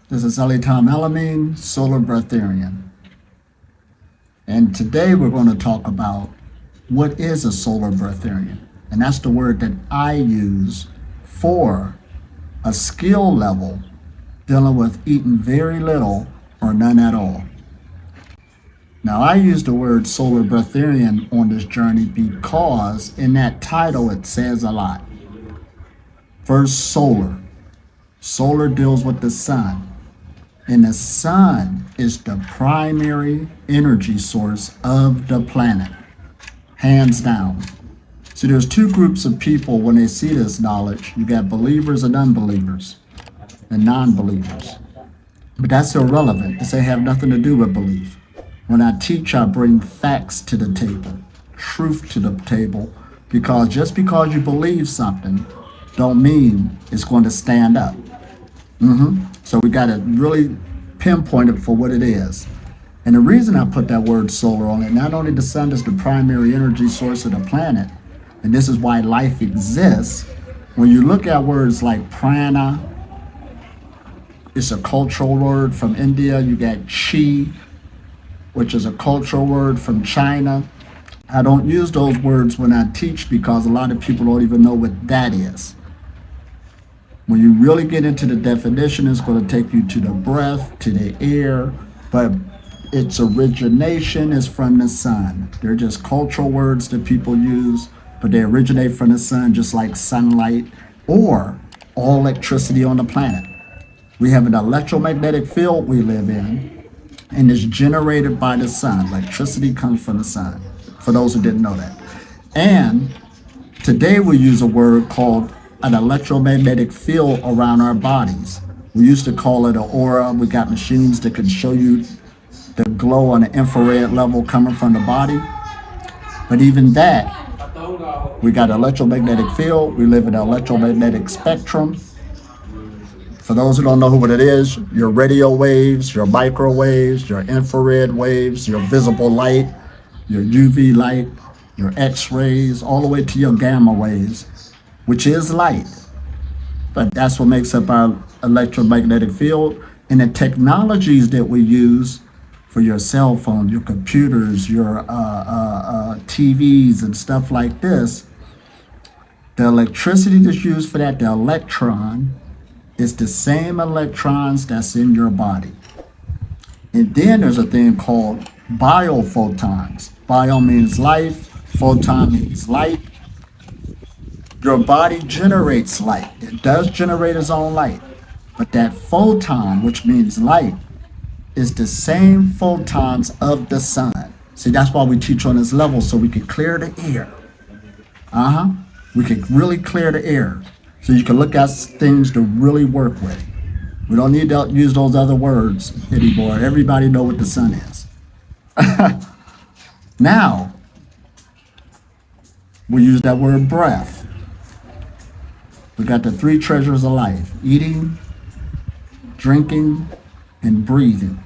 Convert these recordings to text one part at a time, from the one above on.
This is Elitom El-Amin, Solar Breatharian. And today we're going to talk about what is a solar breatharian. And that's the word that I use for a skill level dealing with eating very little or none at all. Now, I use the word solar breatharian on this journey because in that title it says a lot. First, solar. Solar deals with the sun. And the sun is the primary energy source of the planet, hands down. So there's two groups of people when they see this knowledge. You got believers and unbelievers and non-believers. But that's irrelevant because they have nothing to do with belief. When I teach, I bring facts to the table, truth to the table, because just because you believe something don't mean it's going to stand up. So we got to really pinpoint it for what it is. And the reason I put that word solar on it, not only the sun is the primary energy source of the planet, and this is why life exists. When you look at words like prana, it's a cultural word from India. You got chi, which is a cultural word from China. I don't use those words when I teach because a lot of people don't even know what that is. When you really get into the definition, it's going to take you to the breath, to the air, but its origination is from the sun. They're just cultural words that people use, but they originate from the sun, just like sunlight or all electricity on the planet. We have an electromagnetic field we live in, and it's generated by the sun. Electricity comes from the sun, for those who didn't know that. And today we use a word called an electromagnetic field around our bodies. We used to call it an aura. We got machines that can show you the glow on the infrared level coming from the body. But even that, we got an electromagnetic field. We live in an electromagnetic spectrum. For those who don't know what it is, your radio waves, your microwaves, your infrared waves, your visible light, your UV light, your X-rays, all the way to your gamma waves, which is light. But that's what makes up our electromagnetic field. And the technologies that we use for your cell phone, your computers, your TVs and stuff like this, the electricity that's used for that, the electron, is the same electrons that's in your body. And then there's a thing called biophotons. Bio means life, photon means light. Your body generates light. It does generate its own light. But that photon, which means light, is the same photons of the sun. See, that's why we teach on this level, so we can clear the air. We can really clear the air. So you can look at things to really work with. We don't need to use those other words anymore. Everybody know what the sun is. Now, we use that word breath. We got the three treasures of life: eating, drinking, and breathing.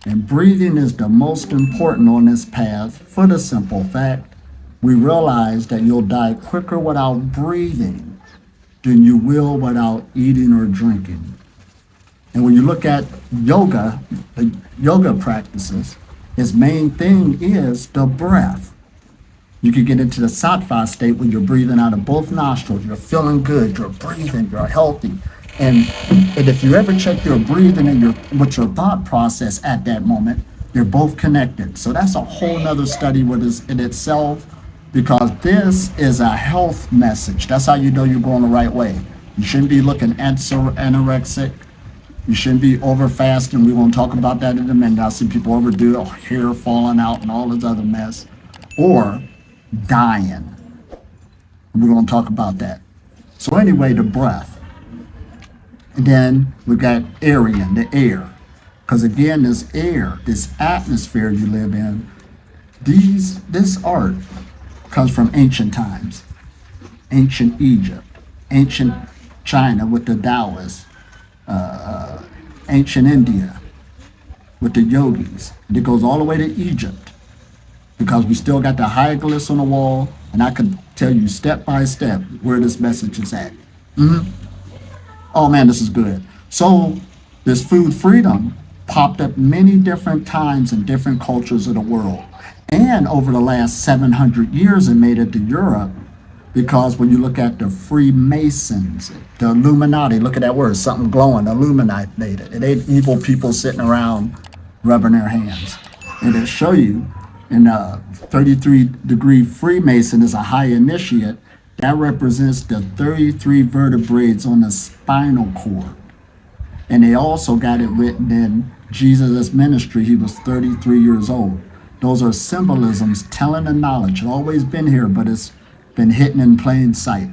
And breathing is the most important on this path for the simple fact we realize that you'll die quicker without breathing than you will without eating or drinking. And when you look at yoga, the yoga practices, its main thing is the breath. You can get into the sattva state when you're breathing out of both nostrils. You're feeling good, you're breathing, you're healthy. And if you ever check your breathing and with your thought process at that moment, they're both connected. So that's a whole nother study in itself, because this is a health message. That's how you know you're going the right way. You shouldn't be looking anorexic. You shouldn't be over fasting. We're going to talk about that in a minute. I see people overdo it, hair falling out and all this other mess. Or dying. We're going to talk about that. So anyway, the breath. And then we got Aryan, the air. Because again, this air, this atmosphere you live in, this art comes from ancient times. Ancient Egypt, ancient China with the Taoists, ancient India with the yogis. And it goes all the way to Egypt, because we still got the hieroglyphs on the wall, and I can tell you step by step where this message is at. Oh man, this is good. So this food freedom popped up many different times in different cultures of the world. And over the last 700 years, it made it to Europe because when you look at the Freemasons, the Illuminati, look at that word, something glowing, illuminated. It ain't evil people sitting around rubbing their hands. It'll show you in a 33-degree Freemason is a high initiate. That represents the 33 vertebrae on the spinal cord. And they also got it written in Jesus' ministry. He was 33 years old. Those are symbolisms telling the knowledge. It's always been here, but it's been hidden in plain sight.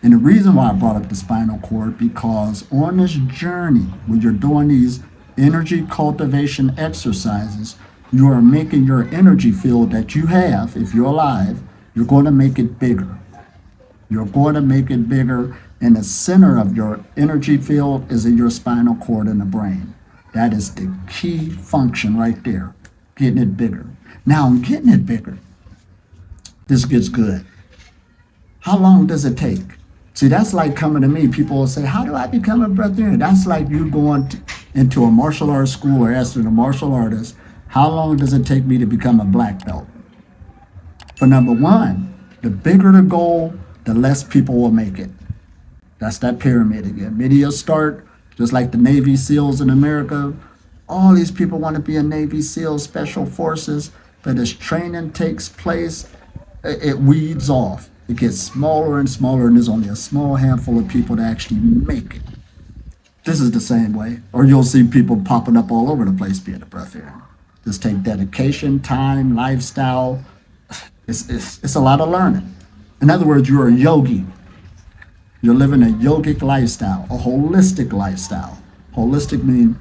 And the reason why I brought up the spinal cord, because on this journey, when you're doing these energy cultivation exercises, you are making your energy field that you have, if you're alive, you're going to make it bigger. You're going to make it bigger, and the center of your energy field is in your spinal cord in the brain. That is the key function right there, getting it bigger. Now, in getting it bigger, this gets good. How long does it take? See, that's like coming to me. People will say, how do I become a breatharian? That's like you going into a martial arts school or asking a martial artist, how long does it take me to become a black belt? For number one, the bigger the goal, the less people will make it. That's that pyramid again. Many will start, just like the Navy SEALs in America. All these people want to be a Navy SEAL, Special Forces, but as training takes place, it weeds off. It gets smaller and smaller, and there's only a small handful of people that actually make it. This is the same way. Or you'll see people popping up all over the place being a breatharian. Just take dedication, time, lifestyle. It's a lot of learning. In other words, you're a yogi. You're living a yogic lifestyle, a holistic lifestyle. Holistic means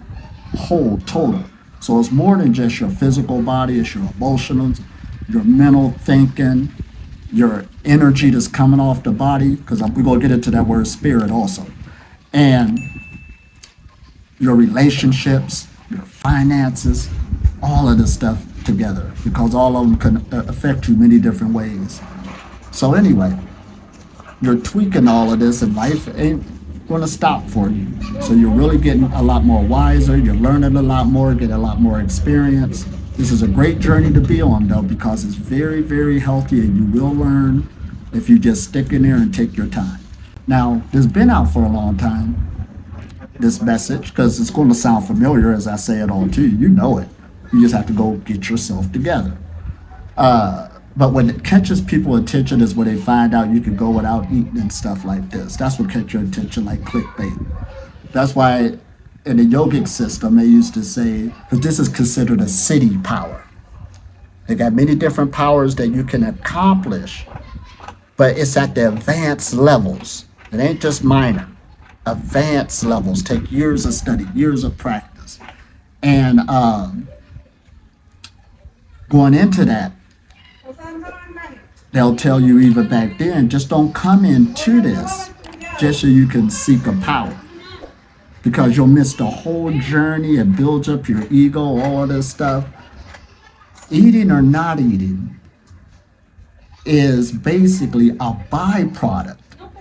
whole, total. So it's more than just your physical body, it's your emotional, your mental thinking, your energy that's coming off the body, because we're going to get into that word spirit also. And your relationships, your finances, all of this stuff together, because all of them can affect you many different ways. So anyway, you're tweaking all of this, and life ain't going to stop for you. So you're really getting a lot more wiser, you're learning a lot more, getting a lot more experience. This is a great journey to be on, though, because it's very, very healthy, and you will learn if you just stick in there and take your time. Now, this has been out for a long time, this message, because it's going to sound familiar as I say it all to you. You know it. You just have to go get yourself together. But when it catches people's attention is when they find out you can go without eating and stuff like this. That's what catches your attention, like clickbait. That's why in the yogic system, they used to say, because this is considered a city power. They got many different powers that you can accomplish, but it's at the advanced levels. It ain't just minor. Advanced levels take years of study, years of practice. And going into that, they'll tell you even back then, just don't come into this just so you can seek a power. Because you'll miss the whole journey. It builds up your ego, all of this stuff. Eating or not eating is basically a byproduct.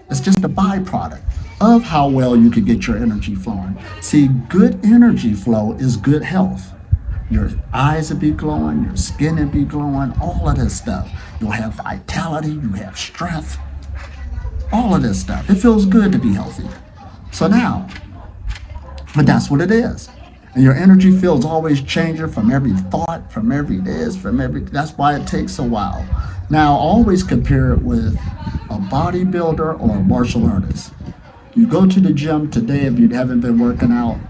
It's just a byproduct of how well you can get your energy flowing. See, good energy flow is good health. Your eyes will be glowing, your skin will be glowing, all of this stuff. You'll have vitality, you have strength, all of this stuff. It feels good to be healthy. So now, but that's what it is. And your energy field's always changing from every thought, from every this, from every, that's why it takes a while. Now, always compare it with a bodybuilder or a martial artist. You go to the gym today, if you haven't been working out,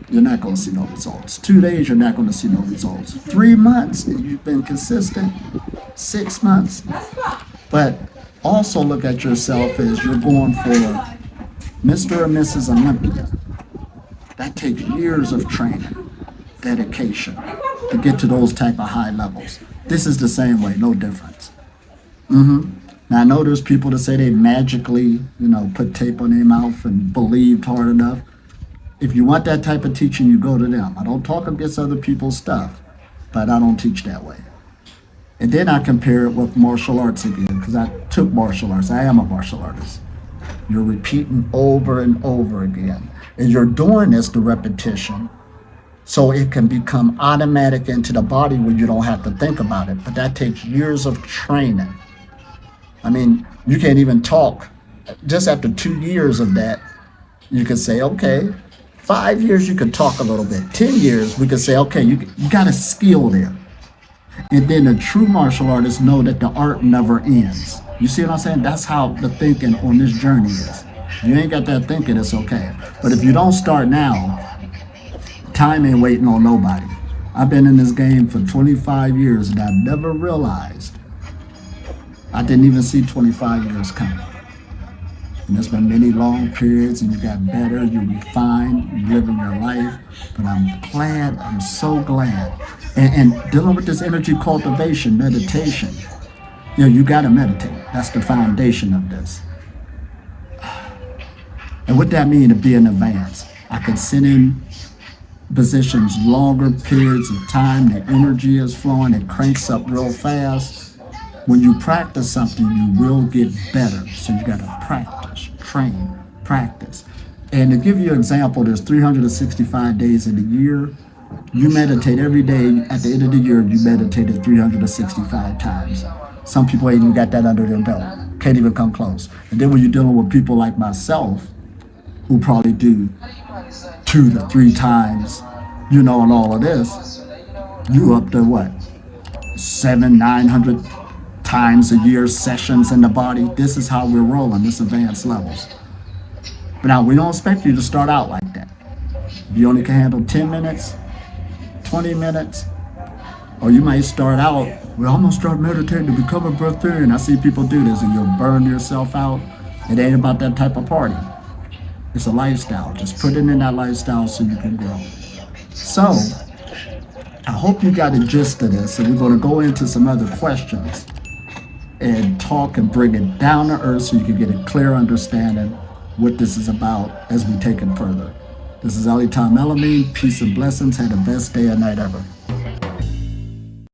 you're not going to see no results. 2 days, you're not going to see no results. 3 months, you've been consistent. 6 months. But also look at yourself as you're going for Mr. or Mrs. Olympia. That takes years of training, dedication to get to those type of high levels. This is the same way, no difference. Now, I know there's people that say they magically, put tape on their mouth and believed hard enough. If you want that type of teaching, you go to them. I don't talk against other people's stuff, but I don't teach that way. And then I compare it with martial arts again, because I took martial arts. I am a martial artist. You're repeating over and over again. And you're doing this, the repetition, so it can become automatic into the body where you don't have to think about it. But that takes years of training. I mean, you can't even talk. Just after 2 years of that, you could say, okay, 5 years you could talk a little bit. 10 years, we could say, okay, you got a skill there. And then the true martial artists know that the art never ends. You see what I'm saying? That's how the thinking on this journey is. If you ain't got that thinking, it's okay. But if you don't start now, time ain't waiting on nobody. I've been in this game for 25 years and I've never realized. I didn't even see 25 years coming. And there's been many long periods and you got better, you refined, you living your life. But I'm glad, I'm so glad. And dealing with this energy cultivation, meditation, you got to meditate. That's the foundation of this. And what that mean to be in advance? I can sit in positions longer periods of time, the energy is flowing, it cranks up real fast. When you practice something, you will get better. So you got to practice, train, practice. And to give you an example, there's 365 days in the year. You meditate every day. At the end of the year, you meditated 365 times. Some people ain't even got that under their belt. Can't even come close. And then when you're dealing with people like myself, who probably do 2 to 3 times, and all of this, you up to what? 700-900 times a year sessions in the body. This is how we're rolling, this advanced levels. But now we don't expect you to start out like that. If you only can handle 10 minutes, 20 minutes, or you might start out, I'm gonna start meditating to become a breatharian. I see people do this and you'll burn yourself out. It ain't about that type of party. It's a lifestyle. Just put it in that lifestyle so you can grow. So, I hope you got a gist of this, and we're going to go into some other questions and talk and bring it down to earth so you can get a clear understanding what this is about as we take it further. This is Elitom El-Amin. Peace and blessings. Have the best day or night ever.